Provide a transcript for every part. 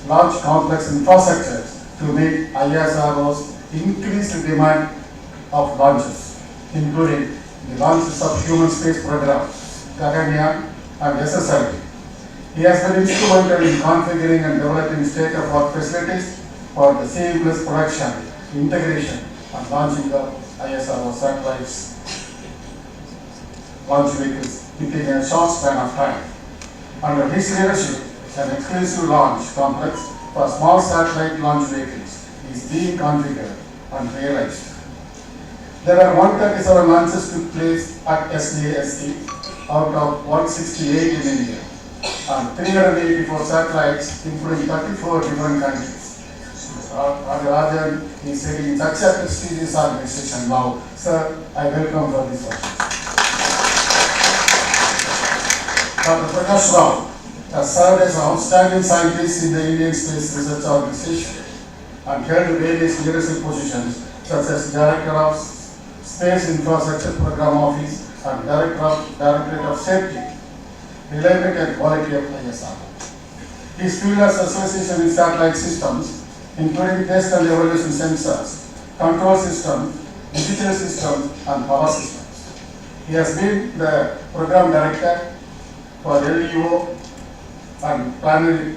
launch complex infrastructures to meet ISRO's increased demand of launches, including the launches of human space program, Gaganyaan and SSLV. He has been instrumental in configuring and developing state-of-the-art facilities for the seamless production, integration, and launching the ISRO satellites launch vehicles within a short span of time. Under his leadership, an exclusive launch complex for small satellite launch vehicles is being configured and realized. There are 137 launches took place at SDST out of 168 in India and 384 satellites including 34 different countries. Rajan is heading such a prestigious organization now. Sir, I welcome for this workshop. Dr. Prakash Rao has served as an outstanding scientist in the Indian Space Research Organization and held various leadership positions such as Director of Space Infrastructure Program Office and Directorate of Safety, Reliability and Quality of ISR. His field has association with satellite systems, including test and evaluation sensors, control systems, digital systems, and power systems. He has been the Program Director for LEO and planetary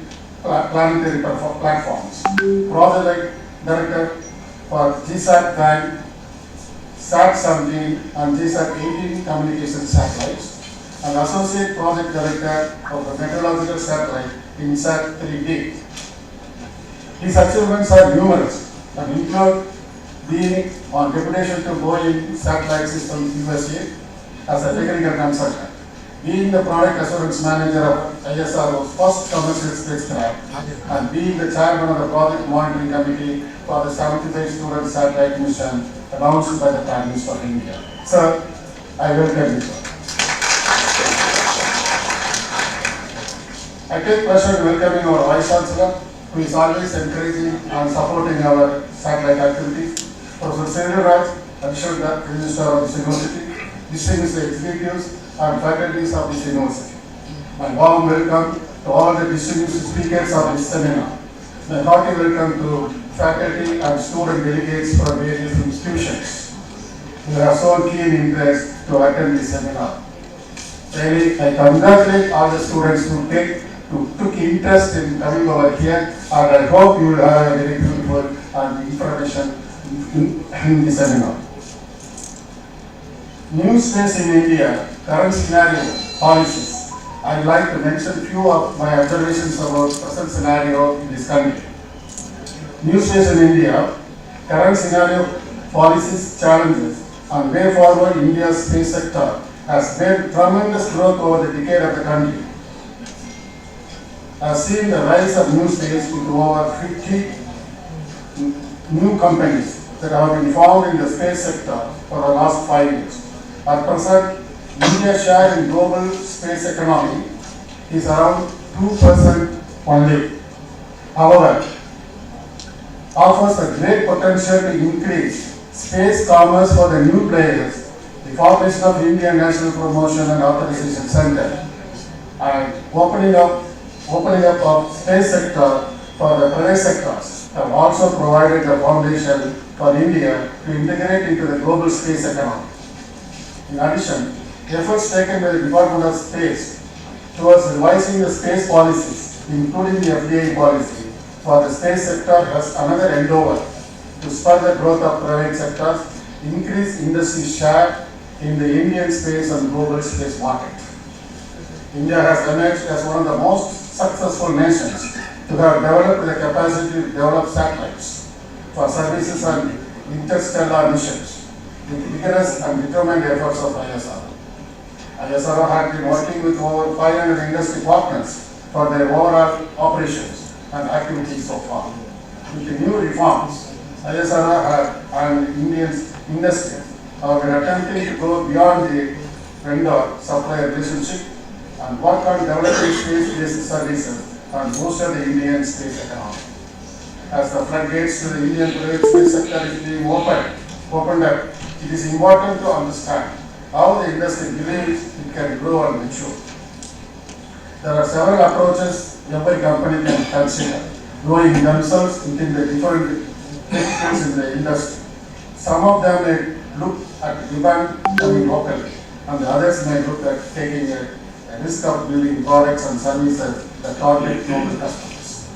platforms, Project Director for GSAT 9, SAT 17, and GSAT 18 communication satellites, and Associate Project Director of the Meteorological Satellite in SAT 3D. His achievements are numerous and include being on deputation to Boeing Satellite Systems USA as a technical consultant, being the product assurance manager of ISRO's first commercial spacecraft, and being the chairman of the project monitoring committee for the 75 student satellite mission announced by the Prime Minister of India. Sir, I welcome you, sir. I take pleasure in welcoming our Vice Chancellor, who is always encouraging and supporting our satellite activities, Professor Sridhar Raj, Additional Registrar of this University, distinguished executives and faculties of this University. My warm welcome to all the distinguished speakers of this seminar. My hearty welcome to faculty and student delegates from various institutions who have shown keen interest to attend this seminar. Really, I congratulate all the students who took interest in coming over here, and I hope you will have a very beautiful and information in the seminar. New space in India, current scenario, policies. I would like to mention a few of my observations about present scenario in this country. New space in India, current scenario, policies, challenges, and way forward India's space sector has made tremendous growth over the decade of the country. Has seen the rise of new space with over 50 new companies that have been formed in the space sector for the last 5 years. At present, India's share in global space economy is around 2% only. However, offers a great potential to increase space commerce for the new players, the formation of Indian National Promotion and Authorization Center, and opening up of space sector for the private sectors have also provided the foundation for India to integrate into the global space economy. In addition, efforts taken by the Department of Space towards revising the space policies, including the FDI policy for the space sector, has another endeavor to spur the growth of private sectors, increase industry share in the Indian space and global space market. India has emerged as one of the most successful nations to have developed the capacity to develop satellites for services and interstellar missions with vigorous and determined efforts of ISRO. ISRO had been working with over 500 industry partners for their overall operations and activities so far. With the new reforms, ISRO and Indian industry have been attempting to go beyond the vendor-supplier relationship and work on developing space-based services and boosted the Indian space economy. As the floodgates to the Indian private space sector is being opened up, it is important to understand how the industry believes it can grow and mature. There are several approaches every company can consider growing themselves within the different verticals in the industry. Some of them may look at demand coming locally, and the others may look at taking a risk of building products and services that target global customers.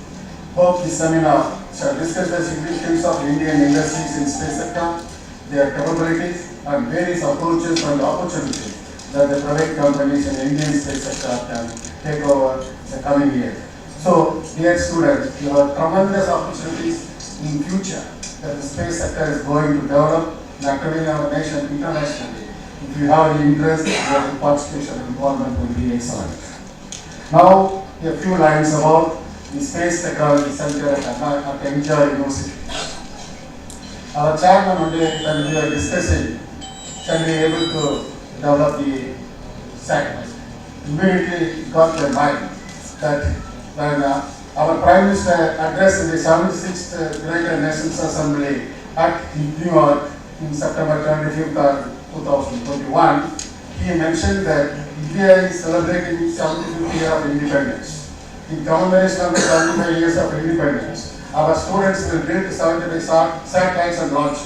Hope this seminar shall discuss the significance of Indian industries in space sector, their capabilities, and various approaches and opportunities that the private companies in the Indian space sector can take over the coming years. So, dear students, you have tremendous opportunities in future that the space sector is going to develop, not only in our nation, internationally. If you have any interest, your participation and involvement will be excellent. Now, a few lines about the Space Technology Center at NJR University. Our chairman one day, when we were discussing, can be able to develop the satellite. Immediately got the mind that when our Prime Minister addressed the 76th United Nations Assembly at New York in September 25th, 2021, he mentioned that India is celebrating 75th year of independence. In commemoration of the 75 years of independence, our students will build 75 satellites and launch.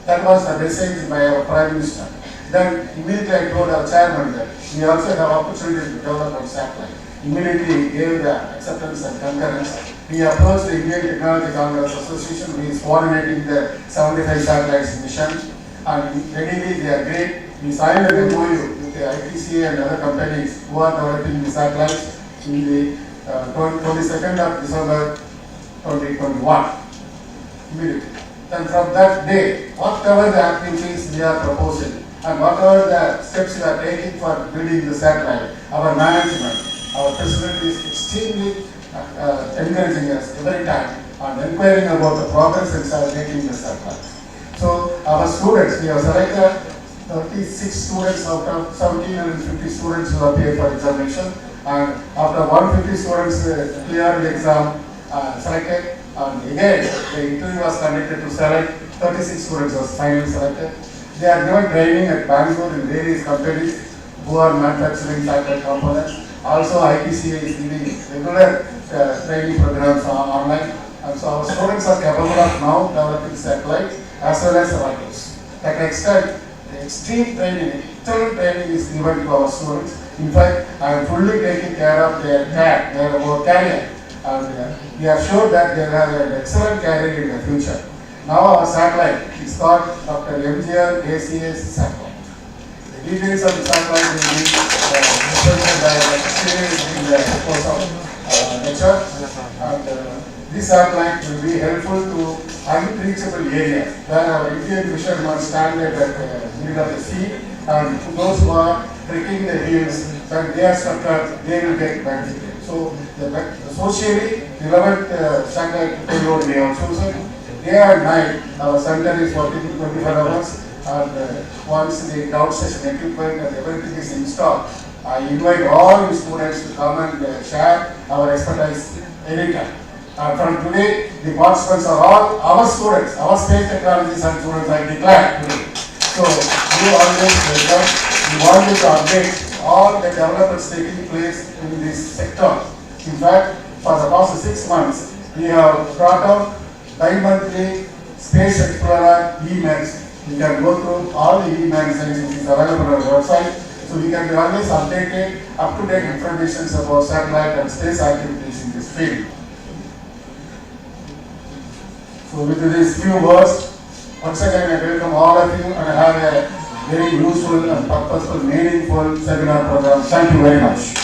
That was the message by our Prime Minister. Then immediately I told our chairman that we also have opportunity to develop our satellite. Immediately he gave the acceptance and concurrence. We approached the Indian Technology Congress Association, who is coordinating the 75 satellites mission, and readily they agreed. We signed an MOU with the IPCA and other companies who are developing the satellites in the 22nd of December 2021. Immediately. Then from that day, whatever the activities we are proposing and whatever the steps we are taking for building the satellite, our management, our president is extremely encouraging us every time and inquiring about the progress in making the satellite. So our students, we have selected 36 students out of 1750 students who appear for examination, and after 150 students cleared the exam, selected, and again the interview was conducted to select 36 students was finally selected. They are given training at Bangalore in various companies who are manufacturing satellite components. Also, IPCA is giving regular training programs online, and so our students are capable of now developing satellites as well as rockets. That extent, the extreme training, internal training is given to our students. In fact, I am fully taking care of their career, and we are sure that they will have an excellent career in the future. Now our satellite is called Dr. MGR ACS satellite. The details of the satellite will be presented by the experience in the course of lecture. And this satellite will be helpful to unreachable areas where our Indian fishermen stand at the middle of the sea, and to those who are trekking the hills, when they are struck, they will get benefited. So the socially relevant satellite payload we have chosen. Day and night, our center is working 24 hours, and once the ground station equipment and everything is installed, I invite all the students to come and share our expertise anytime. From today, the participants are all our students, our space technologies and students, I declare today. So, you always welcome. We want you to update all the developments taking place in this sector. In fact, for the past 6 months, we have brought out bi-monthly Space Explorer e-magazine. You can go through all the e-magazines which is available on our website. So we can be always updated, up-to-date information about satellite and space activities in this field. So with these few words, once again I welcome all of you and have a very useful and purposeful, meaningful seminar program. Thank you very much.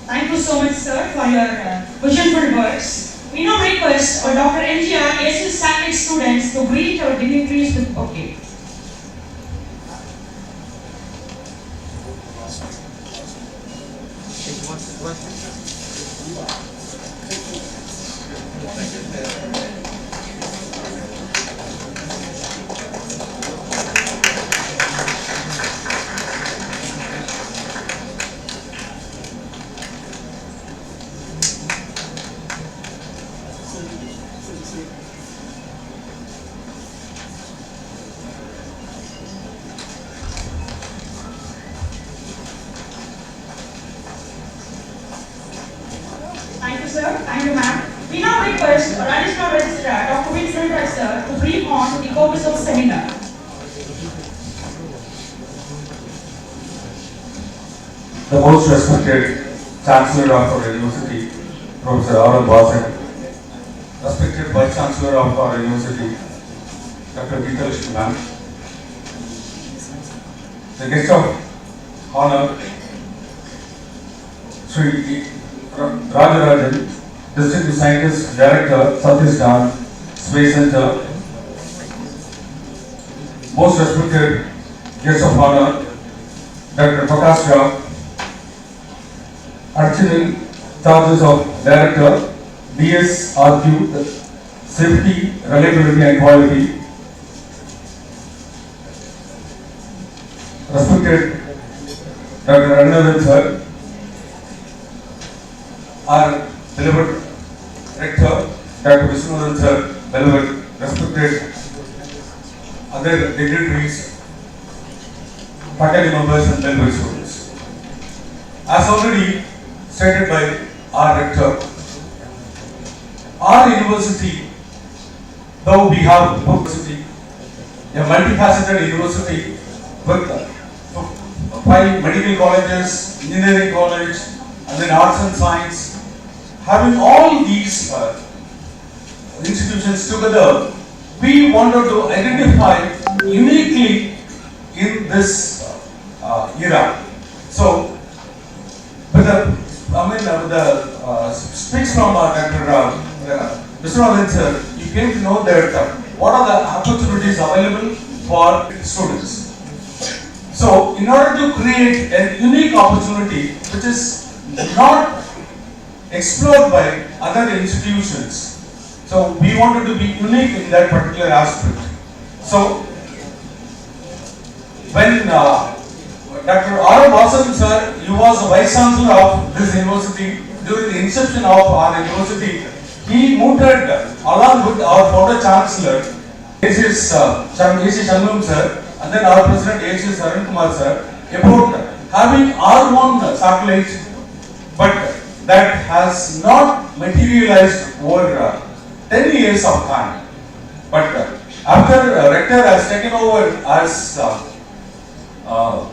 Thank you so much, sir, for your visionful words. We now request Dr. MGR ACS satellite students to greet our dignitaries with bouquet. Thank you, sir. Thank you, ma'am. We now request our additional registrar, Dr. Vincent Raj, sir, to brief on the purpose of seminar. The most respected Chancellor of our University, Professor R. Vasan, respected Vice Chancellor of our University, Dr. Geeta Lakshmi ma'am, the guest of honor, Sri Rajarajan, District Scientist Director, Satish Dhan, Space Center, most respected guest of honor, Dr. Prakash Rao, Additional Charges of Director, DSRQ, Safety, Reliability and Quality, respected Dr. Ranganathan sir, our beloved Rector, Dr. Vishwanathan sir, beloved, respected other dignitaries, faculty members and beloved students. As already stated by our Rector, our university, though we have a multifaceted university with 5 medical colleges, engineering college, and then arts and science, having all these institutions together, we wanted to identify uniquely in this era. So, with the speech from Dr. Vishwanathan sir, you came to know that what are the opportunities available for students. So, in order to create a unique opportunity which is not explored by other institutions, so we wanted to be unique in that particular aspect. So, when Dr. R. Vasan sir, he was the Vice Chancellor of this university during the inception of our university, he mooted along with our founder Chancellor, A.C. Shanmugam sir, and then our President A.C. Saran Kumar sir, about having our own satellite, but that has not materialized over 10 years of time. But after Rector has taken over as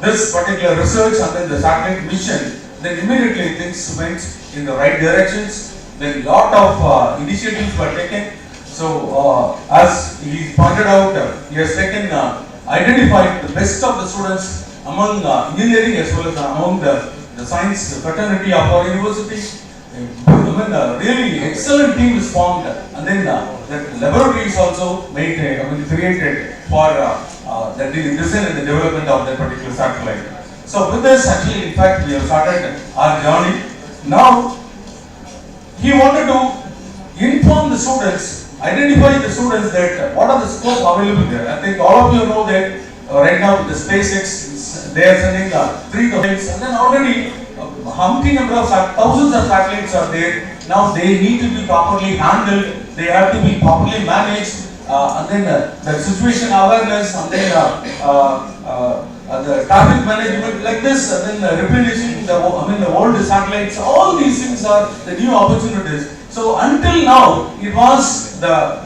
this particular research and then the satellite mission, then immediately things went in the right directions. Then lot of initiatives were taken. So as he pointed out, he has taken identified the best of the students among engineering as well as among the science fraternity of our university. Really excellent team is formed, and then the laboratory is also made, created for the design and the development of that particular satellite. So with this, actually, in fact, we have started our journey. Now, he wanted to inform the students, identify the students that what are the scopes available there. I think all of you know that right now the SpaceX, they are sending 3 satellites, and then already umpteen number of thousands of satellites are there. Now they need to be properly handled, they have to be properly managed, and then the situation awareness, and then the traffic management like this, and then replenishing the old satellites. All these things are the new opportunities. So until now, it was the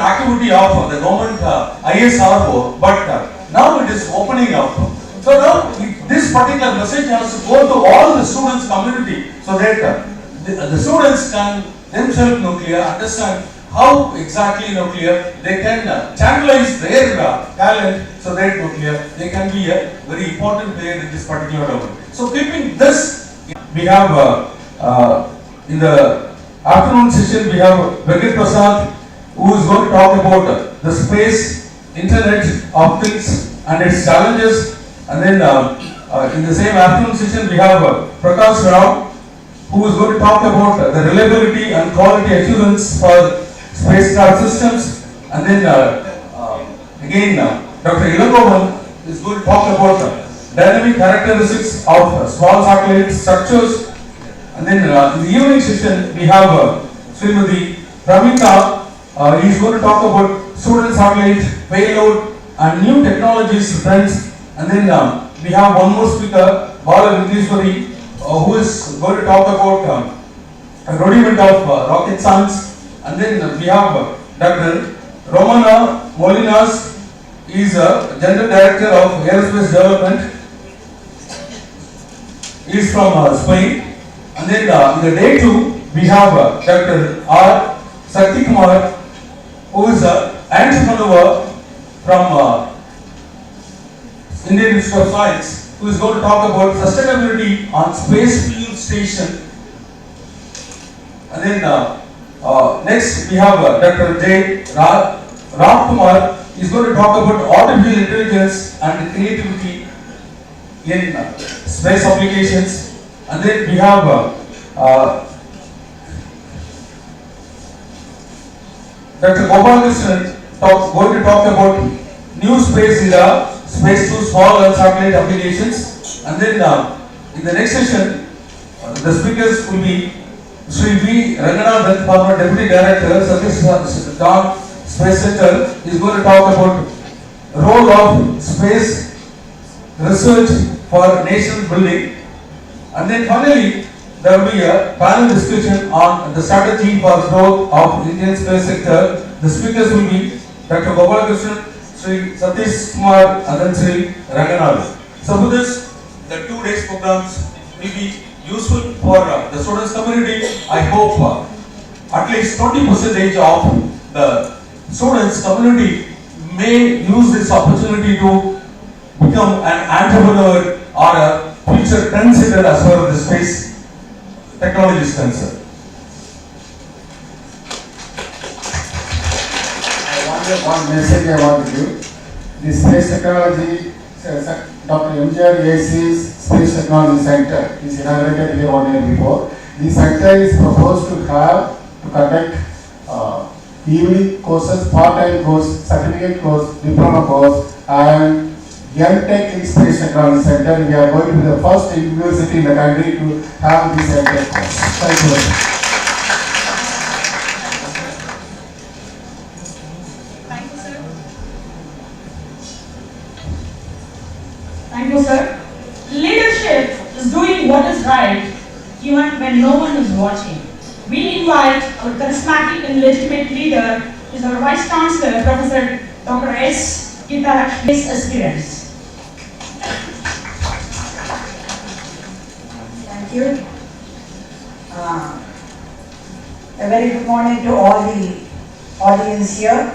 activity of the government ISRO, but now it is opening up. So now this particular message has to go to all the students' community, so that the students can themselves understand how exactly they can channelize their talent, so that they can be a very important player in this particular domain. So keeping this, we have in the afternoon session we have Venkat Prasad, who is going to talk about the space, Internet of Things and its challenges. And then in the same afternoon session we have Prakash Rao, who is going to talk about the reliability and quality assurance for spacecraft systems. And then again Dr. Ilangovan is going to talk about dynamic characteristics of small satellite structures. And then in the evening session we have Srimati Pramita. He is going to talk about student satellite, payload and new technologies trends. And then we have one more speaker, Bala Vindishwari, who is going to talk about rudiment of rocket science. And then we have Dr. Romana Molinas, is a General Director of Aerospace Development. He is from Spain. And then in the day 2, we have Dr. R. Sakti Kumar, who is an entrepreneur from Indian Institute of Science, who is going to talk about sustainability on space fuel station. And then next we have Dr. J. Ram Kumar. He is going to talk about artificial intelligence and creativity in space applications. And then we have Dr. Gopal Krishnan going to talk about new space era, space to small and satellite applications. And then in the next session, the speakers will be Sri V. Ranganathan, former Deputy Director, Satish Dham Space Center, is going to talk about role of space research for nation building. And then finally, there will be a panel discussion on the strategy for growth of Indian space sector. The speakers will be Dr. Gopal Krishnan, Sri Satish Kumar, and then Sri Ranganathan. So with this, the 2 days programs will be useful for the students community. I hope at least 20% of the students community may use this opportunity to become an entrepreneur or a future trendsetter as far as the space technology is concerned. One message I want to give. The space technology, Dr. MGR AC's Space Technology Center is inaugurated here 1 year before. The center is proposed to conduct evening courses, part-time course, certificate course, diploma course, and M.Tech in Space Technology Center. We are going to be the first university in the country to have this M.Tech course. Thank you very much. Thank you, sir. Thank you, sir. Leadership is doing what is right even when no one is watching. We invite our charismatic and legitimate leader, is our Vice Chancellor, Professor Dr. S. Gita, his aspirants. Thank you. A very good morning to all the audience here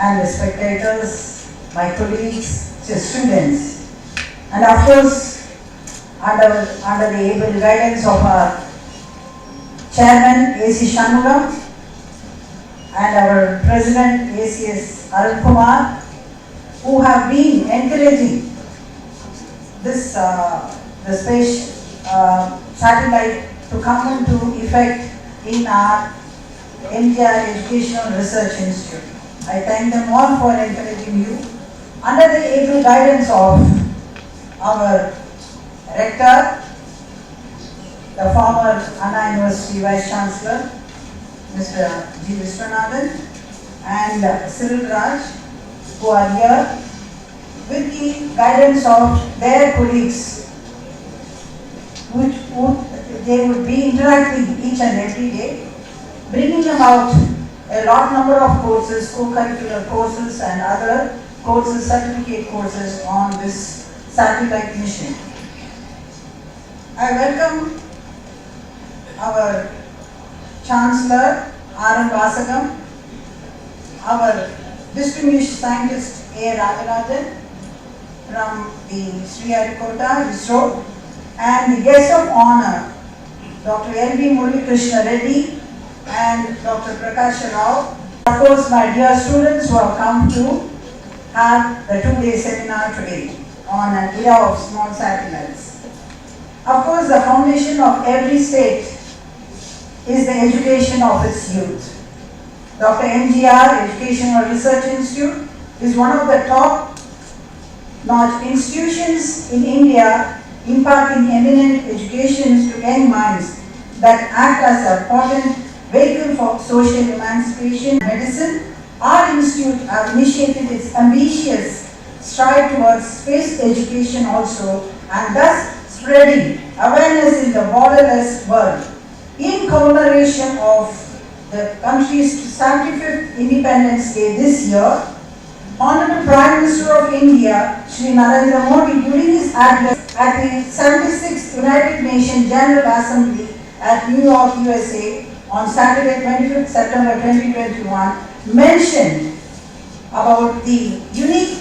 and the spectators, my colleagues, the students, and of course, under the able guidance of our Chairman A.C. Shanmugam and our President ACS Arun Kumar, who have been encouraging this the space satellite to come into effect in our MGR Educational Research Institute. I thank them all for encouraging you. Under the able guidance of our Rector, the former Anna University Vice Chancellor, Mr. G. Viswanathan, and Cyril Raj, who are here, with the guidance of their colleagues, they would be interacting each and every day, bringing about a lot number of courses, co-curricular courses and other courses, certificate courses on this satellite mission. I welcome our Chancellor R.M. Vasagam, our distinguished scientist A. Ragarajan from the Sriharikota, ISRO, and the guest of honor, Dr. L.V. Murali Krishna Reddy and Dr. Prakash Rao. Of course, my dear students who have come to have the 2-day seminar today on an era of small satellites. Of course, the foundation of every state is the education of its youth. Dr. MGR Educational Research Institute is one of the top-notch institutions in India, imparting eminent educations to young minds that act as a potent vehicle for social emancipation and medicine. Our institute has initiated its ambitious stride towards space education also, and thus spreading awareness in the borderless world. in commemoration of the country's 75th Independence Day this year, Honorable Prime Minister of India, Shri Narendra Modi, during his address at the 76th United Nations General Assembly at New York, USA, on Saturday, 25th September 2021, mentioned about the unique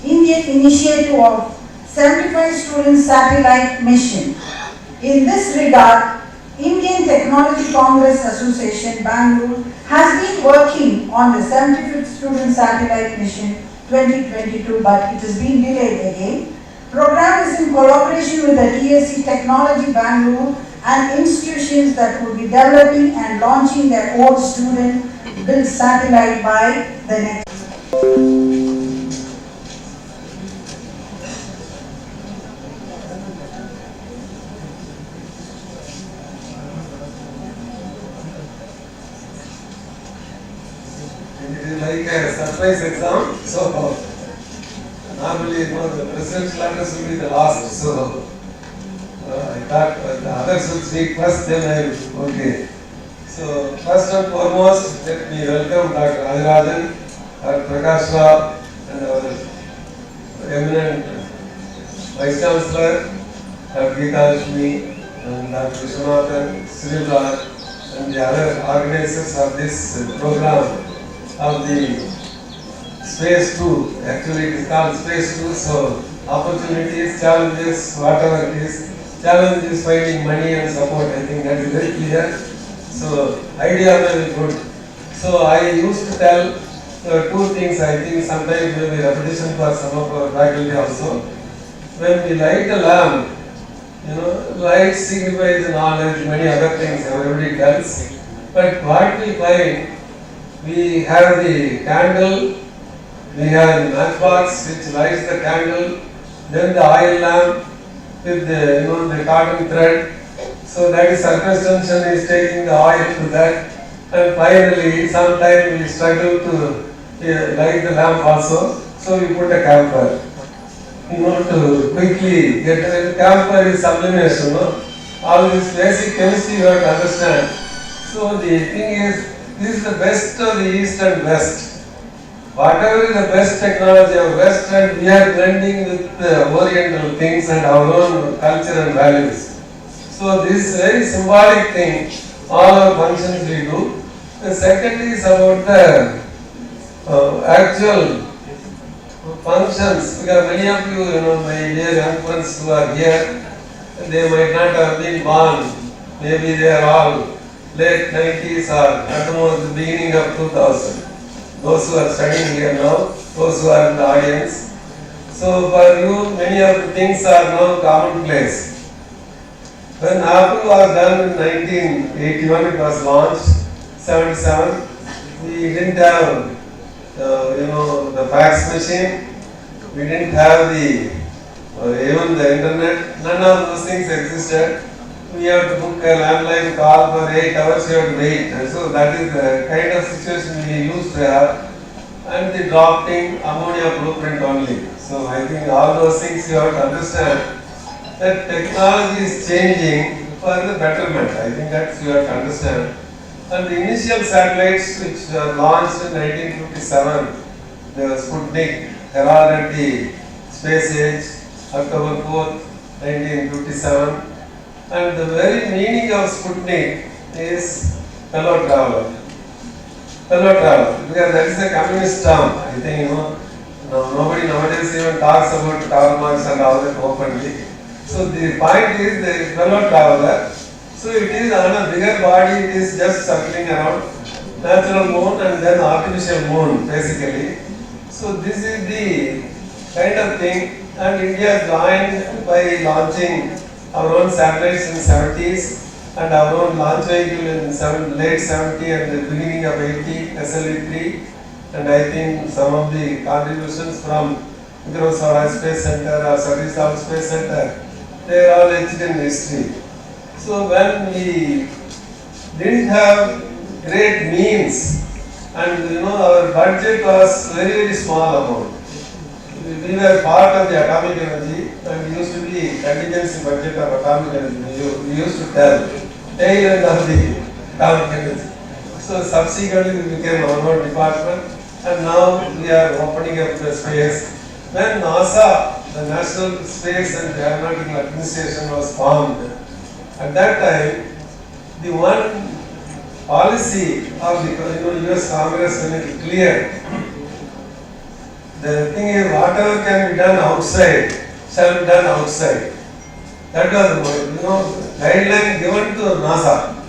Indian initiative of 75 student satellite mission. In this regard, Indian Technology Congress Association, Bangalore, has been working on the 75th Student Satellite Mission 2022, but it has been delayed again. Program is in collaboration with the TSC Technology Bangalore and institutions that will be developing and launching their own student-built satellite by the next. It is like a surprise exam, so normally the president's letters will be the last, so I thought the others would speak first, then I will, okay. So first and foremost, let me welcome Dr. Rajarajan, Dr. Prakash Rao, and our eminent Vice Chancellor, Dr. Geeta Lakshmi, and Dr. Vishwanathan, Srilal, and the other organizers of this program of the Space 2. Actually it is called Space 2, so opportunities, challenges, whatever it is, challenge is finding money and support, I think that is very clear. So idea very good. So I used to tell two things, I think sometimes may be repetition for some of our faculty also. When we light a lamp, light signifies knowledge, many other things everybody tells. But what we find, we have the candle, we have the matchbox which lights the candle, then the oil lamp with the cotton thread. So that is surface tension is taking the oil to that, and finally sometimes we struggle to light the lamp also. So we put a camphor. To quickly get a camphor is sublimation. All this basic chemistry you have to understand. So the thing is, this is the best of the East and West. Whatever is the best technology of West, and we are blending with the Oriental things and our own culture and values. So this very symbolic thing, all our functions we do. The second is about the actual functions, because many of you, my dear young friends who are here, they might not have been born, maybe they are all late 90s or at the most the beginning of 2000. Those who are studying here now, those who are in the audience. So for you, many of the things are now commonplace. When Apple was done in 1981, it was launched, 77, we didn't have the fax machine, we didn't have the even the internet, none of those things existed. We have to book a landline call for 8 hours, you have to wait. And so that is the kind of situation we used to have. And the drafting ammonia blueprint only. So I think all those things you have to understand that technology is changing for the betterment. I think that you have to understand. And the initial satellites which were launched in 1957, the Sputnik heralded the space age, October 4th, 1957. And the very meaning of Sputnik is fellow traveler. Fellow traveler, because that is a communist term. I think nobody nowadays even talks about Karl Marx and all that openly. So the point is the fellow traveler. So it is on a bigger body, it is just circling around natural moon and then artificial moon basically. So this is the kind of thing, and India joined by launching our own satellites in 70s and our own launch vehicle in late 70 and the beginning of 80, SLE-3, and I think some of the contributions from Vikram Sarabhai Space Center or Satish Dhawan Space Center, they are all etched in history. So when we didn't have great means and our budget was very small amount. We were part of the atomic energy and we used to be contingency budget of atomic energy. We used to tell tail end of the company. So subsequently we became our own department, and now we are opening up the space. When NASA, the National Space and Aeronautical Administration, was formed, at that time, the one policy of the US Congress when it clear, the thing is whatever can be done outside shall be done outside. That was the guideline given to NASA.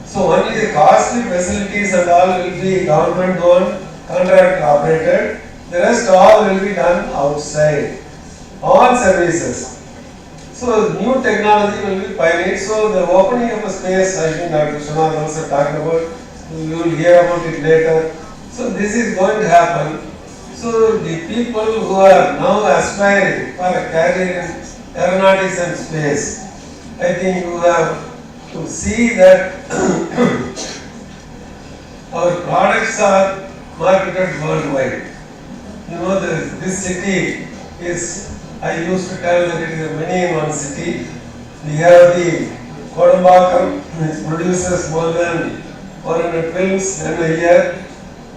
So only the costly facilities and all will be government owned, contract operated. The rest all will be done outside. All services. So new technology will be pioneered. So the opening of a space, I think Dr. Vishwanath also talked about. You will hear about it later. So this is going to happen. So the people who are now aspiring for a career in aeronautics and space, I think you have to see that our products are marketed worldwide. This city is, I used to tell that it is a mini in one city. We have the Kodambakkam, which produces more than 400 films in a year,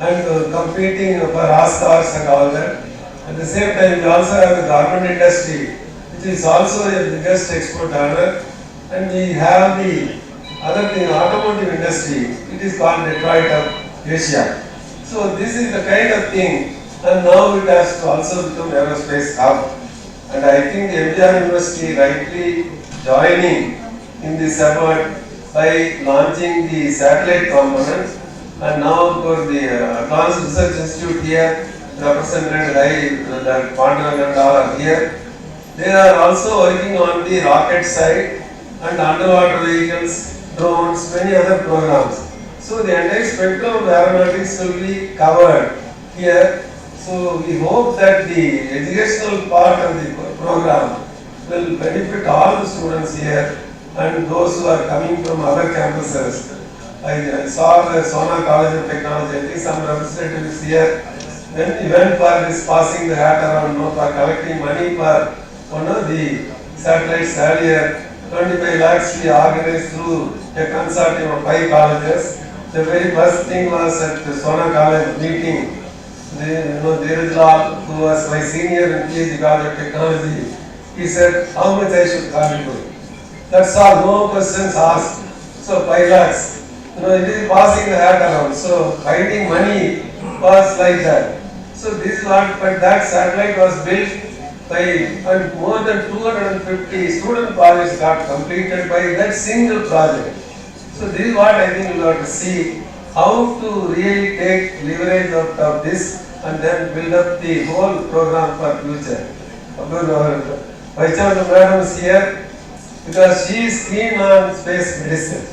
and competing for Oscars and all that. At the same time, we also have the garment industry, which is also the biggest export earner. And we have the other thing, automotive industry. It is called Detroit of Asia. So this is the kind of thing, and now it has to also become aerospace hub. And I think the MGR University rightly joining in this effort by launching the satellite component. And now for the Advanced Research Institute here, represented by Dr. Pandan and all are here. They are also working on the rocket side and underwater vehicles, drones, many other programs. So the entire spectrum of aeronautics will be covered here. So we hope that the educational part of the program will benefit all the students here and those who are coming from other campuses. I saw the Sona College of Technology, I think some representatives here. When we went for this passing the hat around, for collecting money for one of the satellites earlier, 25 lakhs we organized through a consortium of 5 colleges. The very first thing was at the Sona College meeting. Dheeraj Lal, who was my senior in PhD College of Technology, he said how much I should contribute. That's all, no questions asked. So 5 lakhs. It is passing the hat around. So finding money was like that. So this is what, but that satellite was built by, and more than 250 student projects got completed by that single project. So this is what I think you have to see, how to really take leverage out of this and then build up the whole program for future. Vice Chancellor Madam is here because she is keen on space medicine.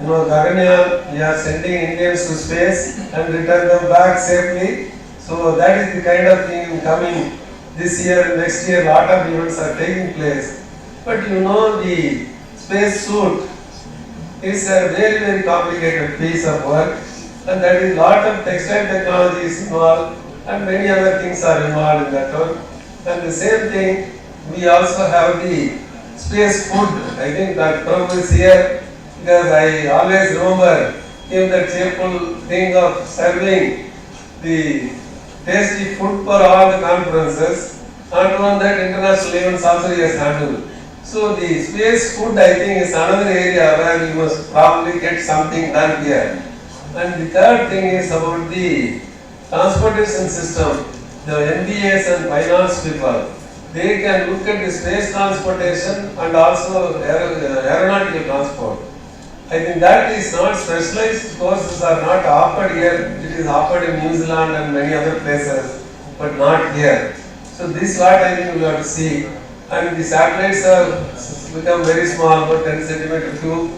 Gaganyaan, we are sending Indians to space and return them back safely. So that is the kind of thing coming this year, next year, lot of events are taking place. But the space suit is a very, very complicated piece of work, and that is lot of textile technology is involved and many other things are involved in that one. And the same thing, we also have the space food. I think that Prabhu is here because I always remember him that cheerful thing of serving the tasty food for all the conferences, and on that international events also he has handled. So the space food I think is another area where we must probably get something done here. And the third thing is about the transportation system. The MBAs and finance people, they can look at the space transportation and also aeronautical transport. I think that is not specialized courses are not offered here. It is offered in New Zealand and many other places, but not here. So this is what I think we have to see. And the satellites have become very small, about 10 centimeter cube.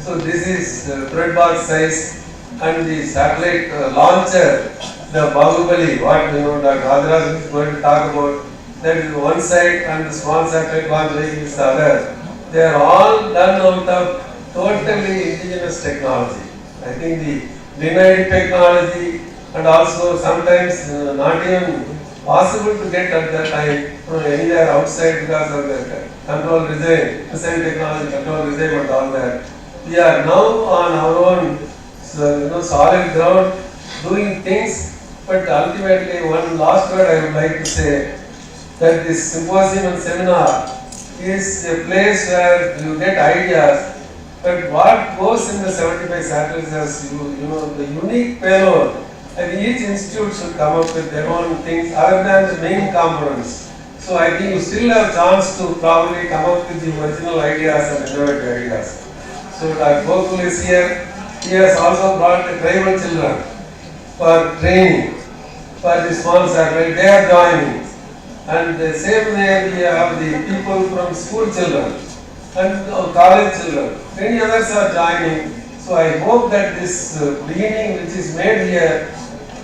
So this is bread box size, and the satellite launcher, the Bahubali, what Dr. Rajaraj is going to talk about, that is one side and the small satellite launch vehicle is the other. They are all done out of totally indigenous technology. I think the denied technology and also sometimes not even possible to get at that time from anywhere outside because of the control regime, the same technology, control regime and all that. we are now on our own, so, solid ground, doing things. But ultimately, one last word I would like to say, that this symposium and seminar is a place where you get ideas. But what goes in the 75 satellites, the unique payload. I think each institute should come up with their own things other than the main components. So I think you still have chance to probably come up with the original ideas and innovative ideas. So Dr. Gokul is here. He has also brought the tribal children for training for the small satellite. They are joining. And the same way we have the people from school children and college children. Many others are joining. So I hope that this beginning which is made here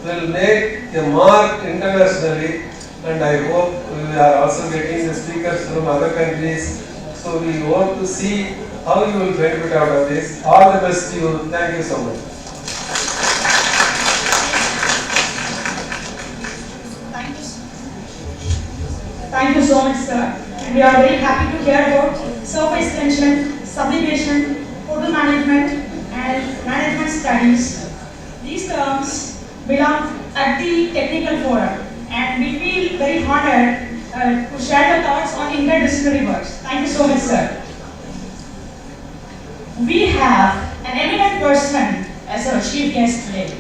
will make a mark internationally, and I hope we are also getting the speakers from other countries. So we want to see how you will benefit out of this. All the best to you. Thank you so much. Thank you so much, sir. And we are very happy to hear about surface tension, sublimation, photo management, and management studies. These terms belong at the technical forum, and we feel very honored to share the thoughts on interdisciplinary works. Thank you so much, sir. We have an eminent person as our chief guest today.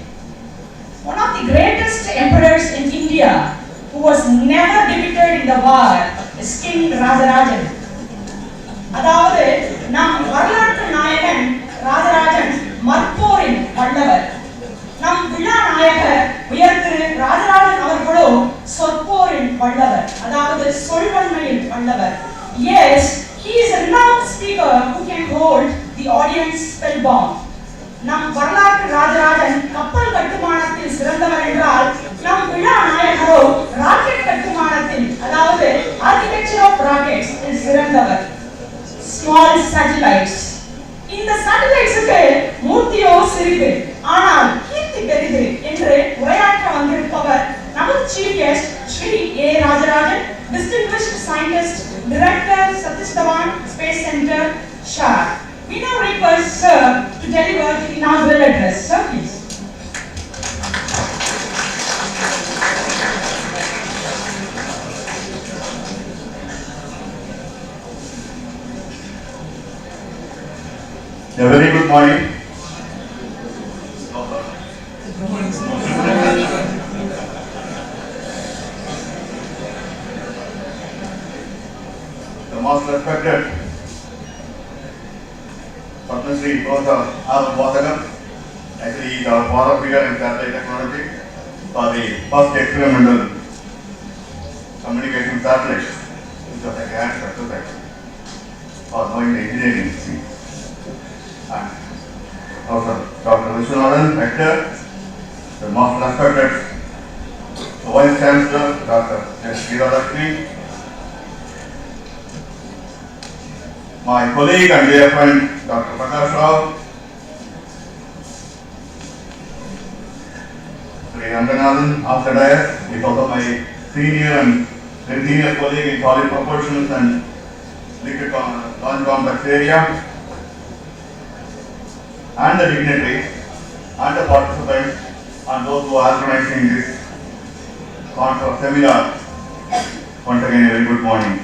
One of the greatest emperors in India who was never defeated in the war is King Rajarajan. அதாவது நம் வரலாற்று நாயகன் ராஜராஜன் மற்போரின் வல்லவர். நம் விழா நாயகர் உயர்திரு ராஜராஜன் அவர்களோ சொற்போரின் வல்லவர், அதாவது சொல்வன்மையின் வல்லவர். Yes, he is a renowned speaker who can hold the audience spellbound. நம் வரலாற்று ராஜராஜன் கப்பல் கட்டுமானத்தில் சிறந்தவர் என்றால், நம் விழா நாயகரோ ராக்கெட் கட்டுமானத்தில், அதாவது ஆர்கிடெக்சர் ஆஃப் ராக்கெட்ஸ் சிறந்தவர். Small satellites. இந்த சேட்டலைட்ஸுக்கு மூர்த்தியோ சிறிது, ஆனால் கீர்த்தி பெரிது என்று உரையாற்ற வந்திருப்பவர் நமது chief guest Sri A Rajarajan, distinguished scientist, director Satish Dhawan Space Center, Shah. We now request Sir to deliver the inaugural address. Sir, please. A very good morning. The most respected Padma Shri Professor R. Vathagam, actually he is our father figure in satellite technology for the first experimental communication satellite, which was a grand success for knowing the engineering thing. And also Dr. Vishwanathan, Rector, the most respected Vice Chancellor, Dr. S. Giradakshmi, my colleague and dear friend, Dr. Prakash Rao, Sri Ranganathan of the dais, is also my senior and very senior colleague in solid proportions and liquid launch complex area, and the dignitaries and the participants and those who are organizing this conference seminar. Once again, a very good morning.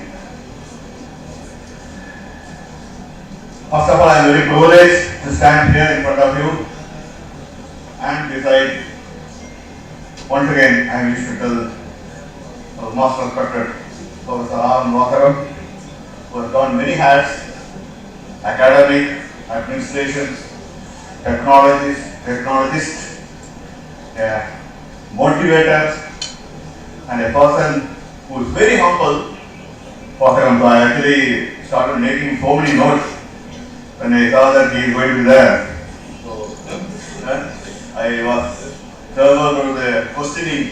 First of all, I am very privileged to stand here in front of you and decide. Once again, I wish to tell our most respected Professor R. Vathagam, who has done many hats: academic, administration, technologist, a motivator, and a person who is very humble. Vathagam, I actually started making so many notes when I saw that he is going to be there. So I was terrible to the questioning,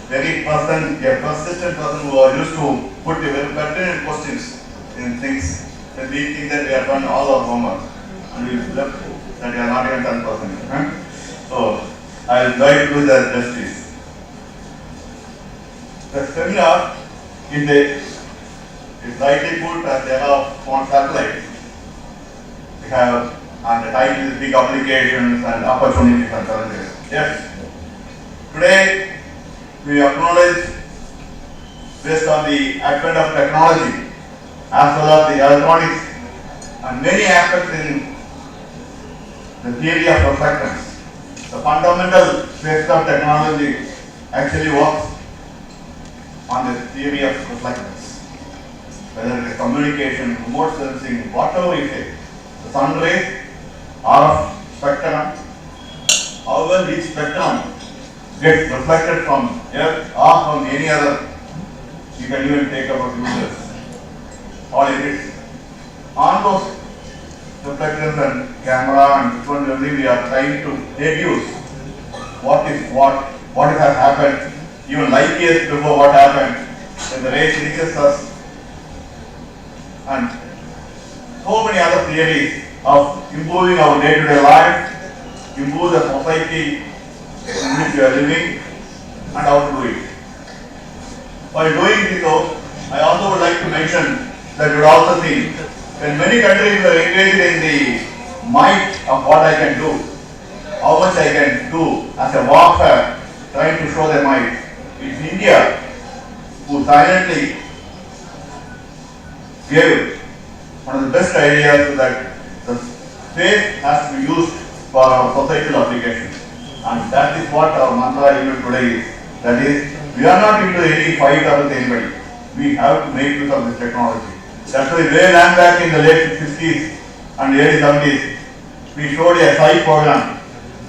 very persistent person who are used to put the very pertinent questions in things when we think that we have done all our homework and we left that we are not even 10%. So I will try to do that justice. The seminar is rightly put as the era of small satellite. We have and the title is Big Applications and Opportunities and Challenges. Yes, today we acknowledge, based on the advent of technology as well as the electronics and many aspects in the theory of reflectance, the fundamental basis of technology actually works on the theory of reflectance. Whether it is communication, remote sensing, whatever you say, the sun rays, RF spectrum, however each spectrum gets reflected from Earth or from any other, you can even take about users, all it is. On those reflectors and camera and this one everything, we are trying to deduce what has happened, even light years before what happened, when the rays reaches us, and so many other theories of improving our day-to-day life, improve the society in which we are living, and how to do it. While doing this though, I also would like to mention that you would also see when many countries are engaged in the might of what I can do, how much I can do as a warfare, trying to show their might. It's India who silently gave one of the best ideas that the space has to be used for our societal application. And that is what our mantra even today is. That is, we are not into any fight with anybody. We have to make use of this technology. That's why way back in the late 60s and early 70s, we showed a SCI program.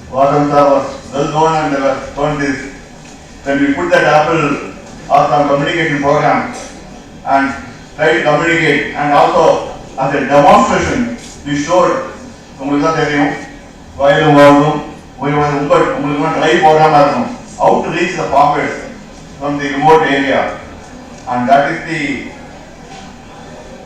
Vasan sir was well known and they were shown this. Then we put that Apple or some communication program and try to communicate, and also as a demonstration we showed how to reach the farmers from the remote area, and that is the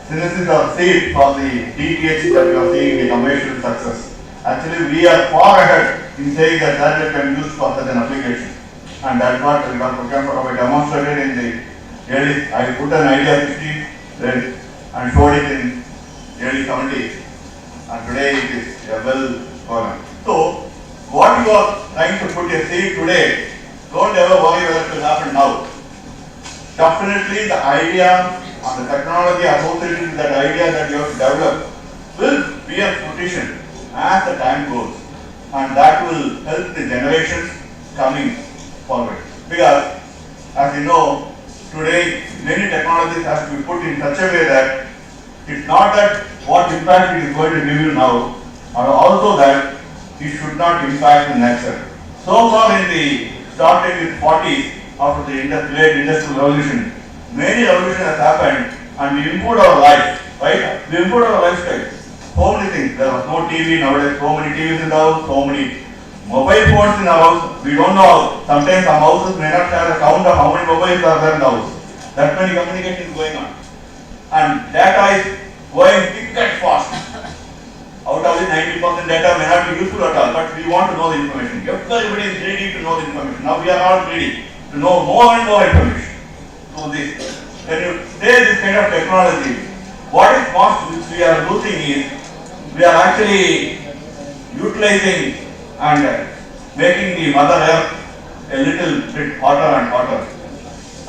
synthesis of seed for the DTH that we are seeing the commercial success. Actually we are far ahead in saying that that can be used for such an application, and that's what the program for demonstrated in the early, I put an idea 60s then and showed it in early 70s, and today it is a well program. So what you are trying to put a seed today, don't ever worry whether it will happen now. Definitely the idea and the technology associated with that idea that you have to develop will be a fruition as the time goes, and that will help the generations coming forward. Because as you know, today many technologies have to be put in such a way that it's not that what impact it is going to give you now, or also that it should not impact the nature. So far in the starting with 40s, after the late industrial revolution, many revolutions have happened and we improved our life, right? We improved our lifestyle. So many things. There was no TV nowadays, so many TVs in the house, so many mobile phones in the house. We don't know, sometimes some houses may not have a count of how many mobiles are there in the house. That many communication is going on. And data is going thick and fast. Out of the 90% data may not be useful at all, but we want to know the information. Everybody is ready to know the information. Now we are all ready to know more and more information. So this, when you say this kind of technology, what is most which we are losing is, we are actually utilizing and making the Mother Earth a little bit hotter and hotter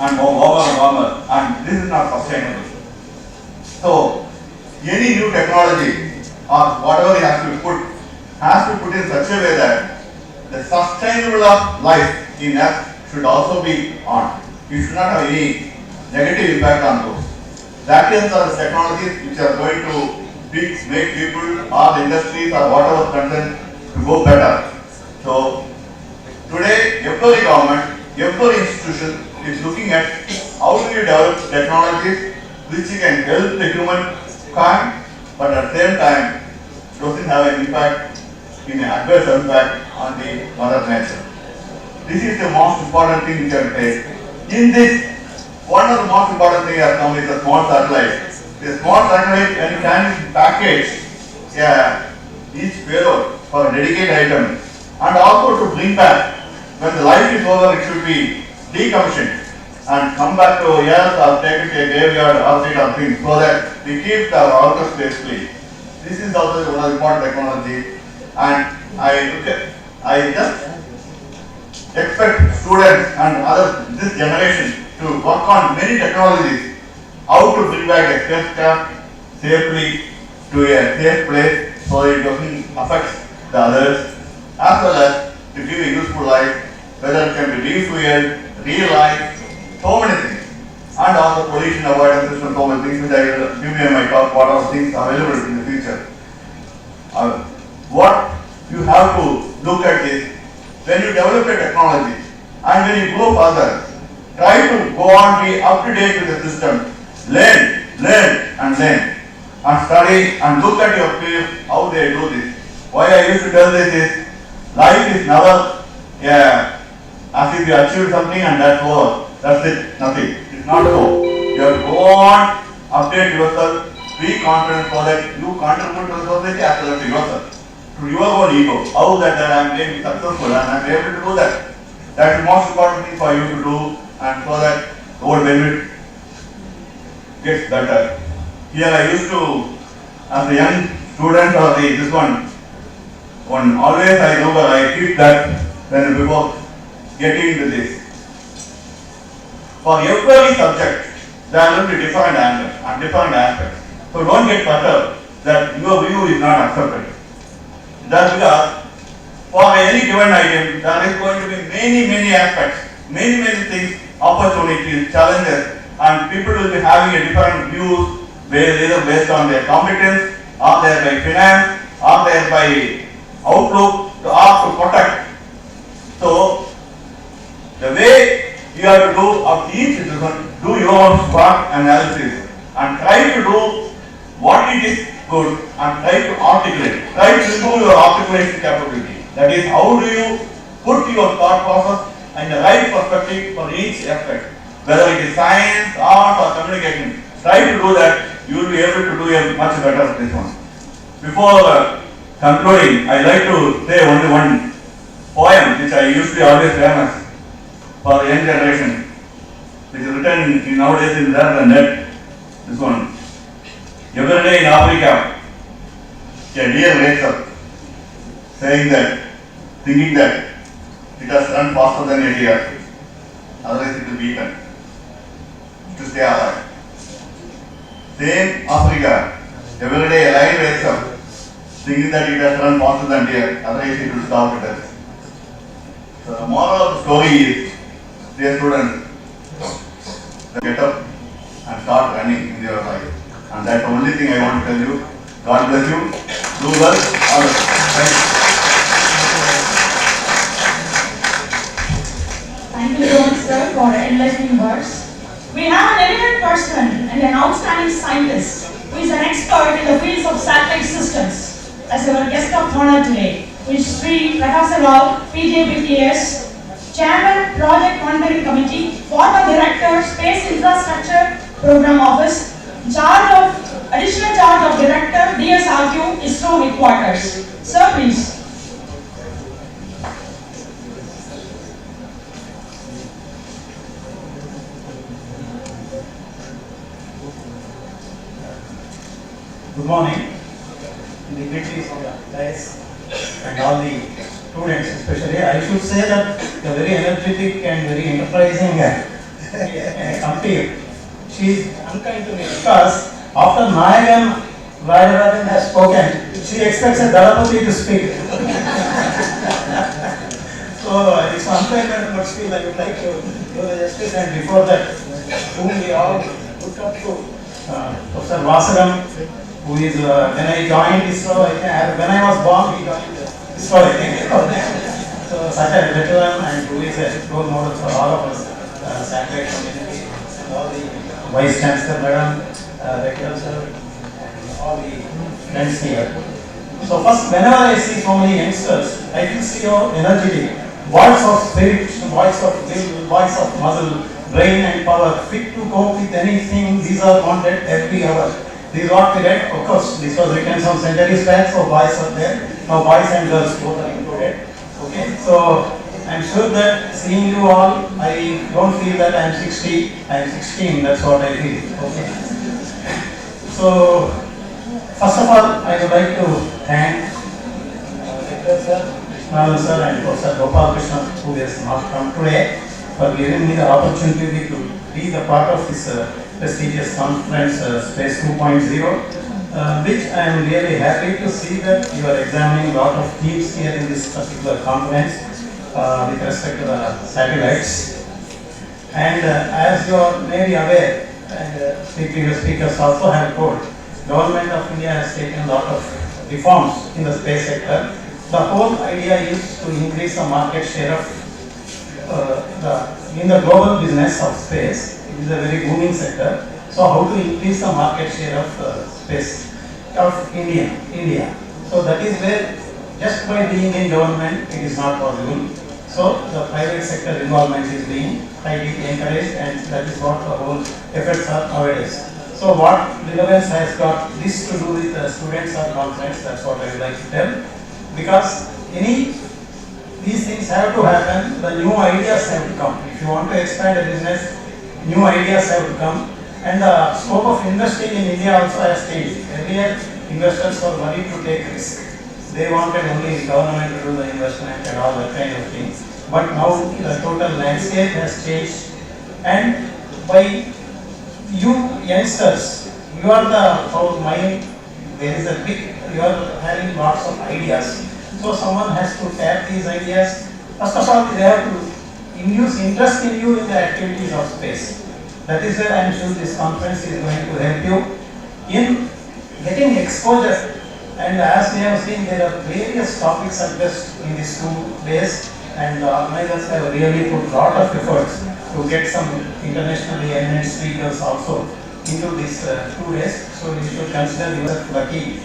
and more warmer and warmer, and this is not sustainable. So any new technology or whatever it has to be put in such a way that the sustainable of life in Earth should also be on. You should not have any negative impact on those. That is the technologies which are going to make people or the industries or whatever content to go better. So today every government, every institution is looking at how do you develop technologies which can help the human kind, but at the same time doesn't have an impact in an adverse impact on the mother nature. This is the most important thing we can take. In this, one of the most important things has come is the small satellite. The small satellite can package each payload for a dedicated item, and also to bring back when the life is over, it should be decommissioned and come back to Earth or take it to a graveyard or orbit or things, so that we keep the outer space free. This is also one of the important technology, and I just expect students and this generation to work on many technologies, how to bring back a spacecraft safely to a safe place so it doesn't affect the others, as well as to give a useful life, whether it can be refueled, real life, so many things, and also pollution avoidance system, so many things which I will give you in my talk, what are things available in the future. What you have to look at is, when you develop a technology and when you go further, try to go on, be up to date with the system, learn and study and look at your peers, how they do this. Why I used to tell this is, life is never as if you achieved something and that's over, that's it, nothing. It's not so. You have to go on, update yourself, be confident so that you contribute to the society as well as to yourself, to your own ego. How that I am being successful and I am able to do that. That's the most important thing for you to do, and so that the whole benefit gets better. Here I used to, as a young student or this one always I remember I keep that when before getting into this. For every subject, there will be different angles and different aspects. So don't get perturbed that your view is not accepted. That's because for any given item, there is going to be many aspects, many things, opportunities, challenges, and people will be having a different views, either based on their competence, or their by finance, or their by outlook, or to protect. So the way you have to do of each citizen, do your own SWOT analysis and try to do what it is good and try to articulate, try to improve your articulation capability. That is, how do you put your thought process in the right perspective for each aspect, whether it is science, art or communication. Try to do that, you will be able to do a much better this one. Before concluding, I like to say only one poem which I used to be always famous for the young generation, which is written nowadays in the net. This one. Every day in Africa, a deer wakes up saying that, thinking that it has run faster than a deer, otherwise it will be eaten to stay alive. Same Africa, every day a lion wakes up thinking that it has run faster than deer, otherwise it will starve to death. So the moral of the story is, dear students, get up and start running in your life. And that's the only thing I want to tell you. God bless you. Do well. All the best. Thank you. Thank you so much, sir, for enlightening words. We have an eminent person and an outstanding scientist who is an expert in the fields of satellite systems as our guest of honor today, which is Sri Prakasa Rao, PJBTS, Chairman, Project Monitoring Committee, former Director, Space Infrastructure Program Office, Additional Charge of Director, DSRQ, ISRO Headquarters. Sir, please. Good morning, dignities of the guys and all the students especially. I should say that the very energetic and very enterprising company. She is unkind to me because after Nayagan Rajarajan has spoken, she expects a Dalapati to speak. So it's unfair and but still I would like to do the justice, and before that, whom we all look up to, Professor Vasaram, who is, when I joined ISRO, when I was born, he joined ISRO, I think. So such a veteran and who is a role model for all of us, satellite community, and all the Vice Chancellor Madam, Rector Sir, and all the friends here. So first, whenever I see so many youngsters, I can see your energy, voice of spirit, voice of will, voice of muscle, brain and power, fit to cope with anything. These are wanted every hour. This is what we read. Of course, this was written some centuries back, so boys are there. Now boys and girls both are included. Okay, so I'm sure that seeing you all, I don't feel that I'm 60, I'm 16, that's what I feel. Okay. So First of all, I would like to thank Director Sir, Krishnan Sir and Professor Gopal Krishna, who has not come today, for giving me the opportunity to be the part of this prestigious conference, Space 2.0, which I am really happy to see that you are examining a lot of themes here in this particular conference with respect to the satellites. And as you are maybe aware, and previous speakers also have told, Government of India has taken a lot of reforms in the space sector. The whole idea is to increase the market share of in the global business of space. It is a very booming sector. So how to increase the market share of space of India. So that is where just by being in government it is not possible. So the private sector involvement is being highly encouraged, and that is what the whole efforts are nowadays. So what relevance has got this to do with the students or conference? That's what I would like to tell. Because these things have to happen, the new ideas have to come. If you want to expand a business, new ideas have to come. And the scope of investing in India also has changed. Earlier, investors were worried to take risk. They wanted only government to do the investment and all that kind of things. But now the total landscape has changed. And by you youngsters, you are the mind, there is a big, you are having lots of ideas. So someone has to tap these ideas. First of all, they have to induce interest in you in the activities of space. That is where I am sure this conference is going to help you in getting exposure. And as we have seen, there are various topics addressed in these 2 days, and the organizers have really put a lot of efforts to get some internationally eminent speakers also into these 2 days. So you should consider yourself lucky